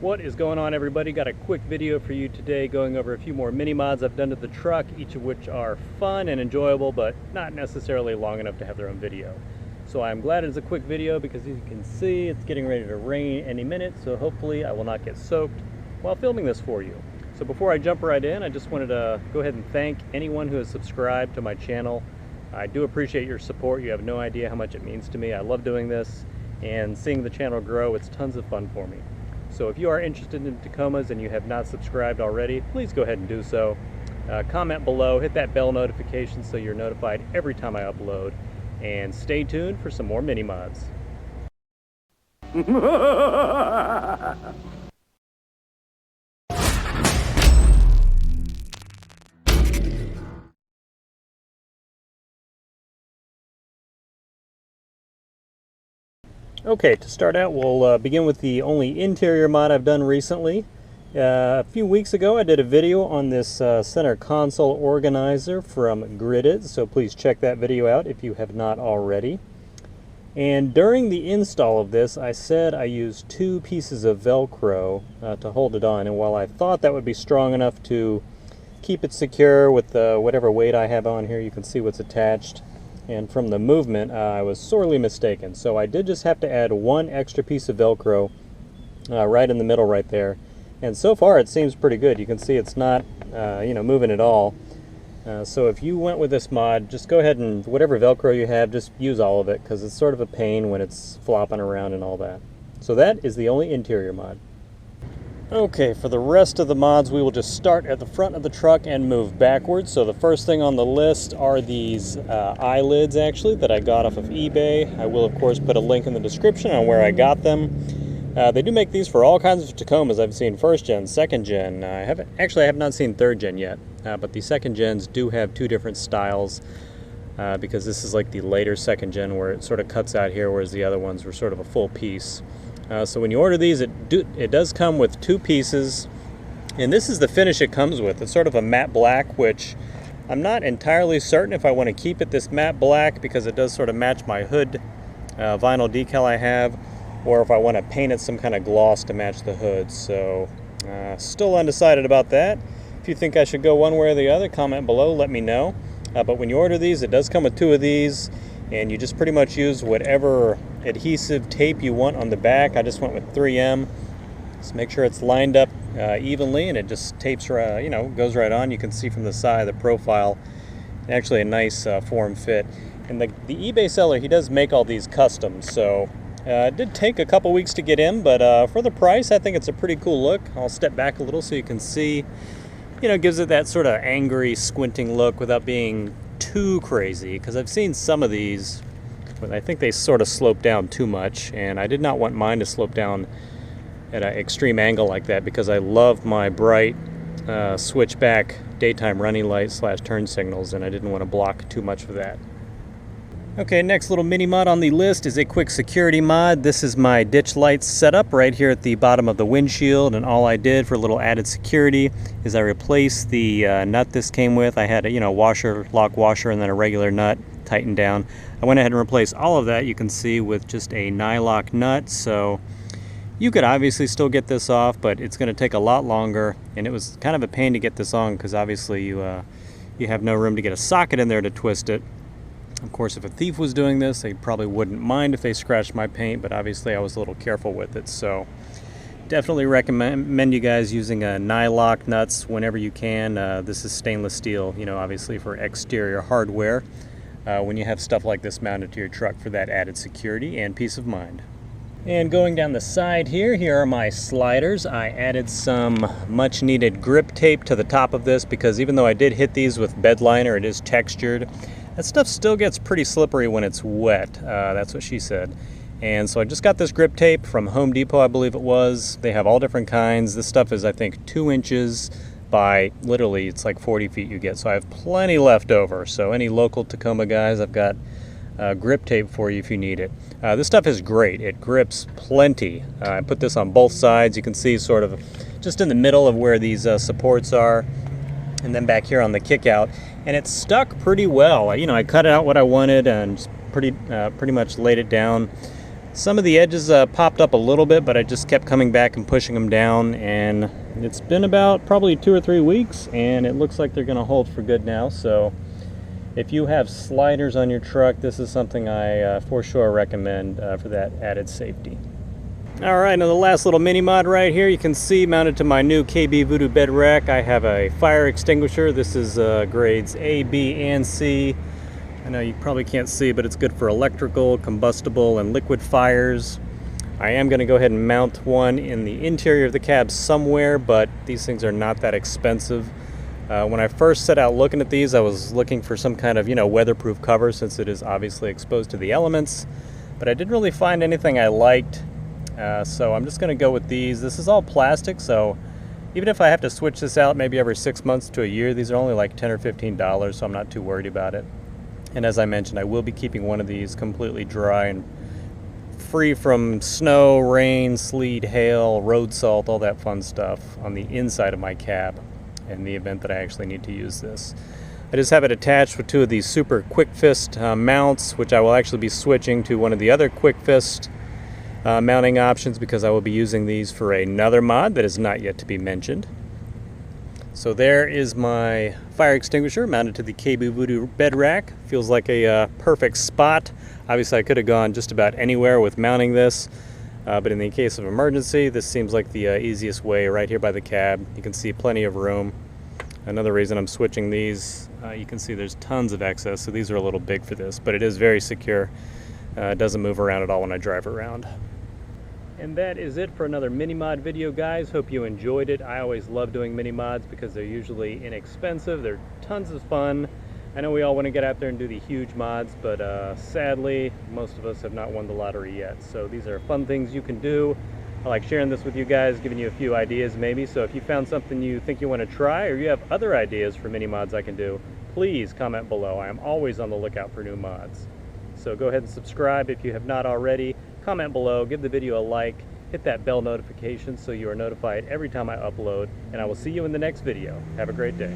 What is going on, everybody? Got a quick video for you today going over a few more mini mods I've done to the truck, each of which are fun and enjoyable, but not necessarily long enough to have their own video. So I'm glad it's a quick video because as you can see, it's getting ready to rain any minute, so hopefully I will not get soaked while filming this for you. So before I jump right in, I just wanted to go ahead and thank anyone who has subscribed to my channel. I do appreciate your support. You have no idea how much it means to me. I love doing this, and seeing the channel grow, it's tons of fun for me. So if you are interested in Tacomas and you have not subscribed already, please go ahead and do so. Comment below, hit that bell notification so you're notified every time I upload, and stay tuned for some more mini mods. Okay, to start out, we'll begin with the only interior mod I've done recently. A few weeks ago I did a video on this center console organizer from Gridded, so please check that video out if you have not already. And during the install of this, I said I used 2 pieces of Velcro to hold it on, and while I thought that would be strong enough to keep it secure with whatever weight I have on here, you can see what's attached. And from the movement, I was sorely mistaken. So I did just have to add 1 extra piece of Velcro right in the middle right there. And so far it seems pretty good. You can see it's not moving at all. So if you went with this mod, just go ahead and whatever Velcro you have, just use all of it, because it's sort of a pain when it's flopping around and all that. So that is the only interior mod. Okay, for the rest of the mods, we will just start at the front of the truck and move backwards. So the first thing on the list are these eyelids, actually, that I got off of eBay. I will, of course, put a link in the description on where I got them. They do make these for all kinds of Tacomas. I've seen 1st gen, 2nd gen. I have not seen 3rd gen yet, but the 2nd gens do have 2 different styles because this is like the later 2nd gen where it sort of cuts out here, whereas the other ones were sort of a full piece. So when you order these, it does come with 2 pieces, and this is the finish it comes with. It's sort of a matte black, which I'm not entirely certain if I want to keep it this matte black because it does sort of match my hood vinyl decal I have, or if I want to paint it some kind of gloss to match the hood. So still undecided about that. If you think I should go one way or the other, comment below, let me know. But when you order these, it does come with 2 of these, and you just pretty much use whatever adhesive tape you want on the back. I just went with 3M. Just make sure it's lined up evenly, and it just tapes, goes right on. You can see from the side of the profile, actually a nice form fit. And the eBay seller, he does make all these custom, so it did take a couple weeks to get in, but for the price, I think it's a pretty cool look. I'll step back a little so you can see. Gives it that sort of angry, squinting look without being too crazy, because I've seen some of these, but I think they sort of slope down too much, and I did not want mine to slope down at an extreme angle like that because I love my bright switchback daytime running lights / turn signals, and I didn't want to block too much of that. Okay, next little mini mod on the list is a quick security mod. This is my ditch lights setup right here at the bottom of the windshield, and all I did for a little added security is I replaced the nut this came with. I had a lock washer, and then a regular nut tightened down. I went ahead and replaced all of that, you can see, with just a nylock nut. So you could obviously still get this off, but it's going to take a lot longer, and it was kind of a pain to get this on because obviously you have no room to get a socket in there to twist it. Of course, if a thief was doing this, they probably wouldn't mind if they scratched my paint, but obviously I was a little careful with it. So definitely recommend you guys using nylock nuts whenever you can. This is stainless steel, obviously for exterior hardware when you have stuff like this mounted to your truck for that added security and peace of mind. And going down the side here are my sliders. I added some much needed grip tape to the top of this because even though I did hit these with bed liner, it is textured. That stuff still gets pretty slippery when it's wet. That's what she said. And so I just got this grip tape from Home Depot, I believe it was. They have all different kinds. This stuff is, I think, 2 inches by literally, it's like 40 feet you get. So I have plenty left over. So any local Tacoma guys, I've got grip tape for you if you need it. This stuff is great. It grips plenty. I put this on both sides. You can see sort of just in the middle of where these supports are, and then back here on the kick out. And it stuck pretty well. I cut out what I wanted and just pretty much laid it down Some of the edges popped up a little bit, but I just kept coming back and pushing them down, and it's been about probably 2 or 3 weeks, and it looks like they're going to hold for good now. So if you have sliders on your truck, this is something I for sure recommend for that added safety. All right, now the last little mini mod right here, you can see mounted to my new KB Voodoo bed rack, I have a fire extinguisher. This is grades A, B, and C. I know you probably can't see, but it's good for electrical, combustible, and liquid fires. I am going to go ahead and mount one in the interior of the cab somewhere, but these things are not that expensive. When I first set out looking at these, I was looking for some kind of, weatherproof cover, since it is obviously exposed to the elements, but I didn't really find anything I liked. So I'm just going to go with these. This is all plastic, so even if I have to switch this out maybe every 6 months to a year, these are only like $10 or $15, so I'm not too worried about it. And as I mentioned, I will be keeping one of these completely dry and free from snow, rain, sleet, hail, road salt, all that fun stuff on the inside of my cab in the event that I actually need to use this. I just have it attached with 2 of these super quick fist mounts, which I will actually be switching to one of the other quick fist mounting options, because I will be using these for another mod that is not yet to be mentioned. So there is my fire extinguisher mounted to the KB Voodoo bed rack. Feels like a perfect spot. Obviously I could have gone just about anywhere with mounting this, but in the case of emergency, this seems like the easiest way right here by the cab. You can see plenty of room. Another reason I'm switching these, you can see there's tons of excess, so these are a little big for this, but it is very secure. It doesn't move around at all when I drive around. And that is it for another mini mod video, guys. Hope you enjoyed it. I always love doing mini mods because they're usually inexpensive. They're tons of fun. I know we all want to get out there and do the huge mods, but sadly, most of us have not won the lottery yet. So these are fun things you can do. I like sharing this with you guys, giving you a few ideas maybe. So if you found something you think you want to try, or you have other ideas for mini mods I can do, please comment below. I am always on the lookout for new mods. So go ahead and subscribe if you have not already. Comment below, give the video a like, hit that bell notification so you are notified every time I upload, and I will see you in the next video. Have a great day.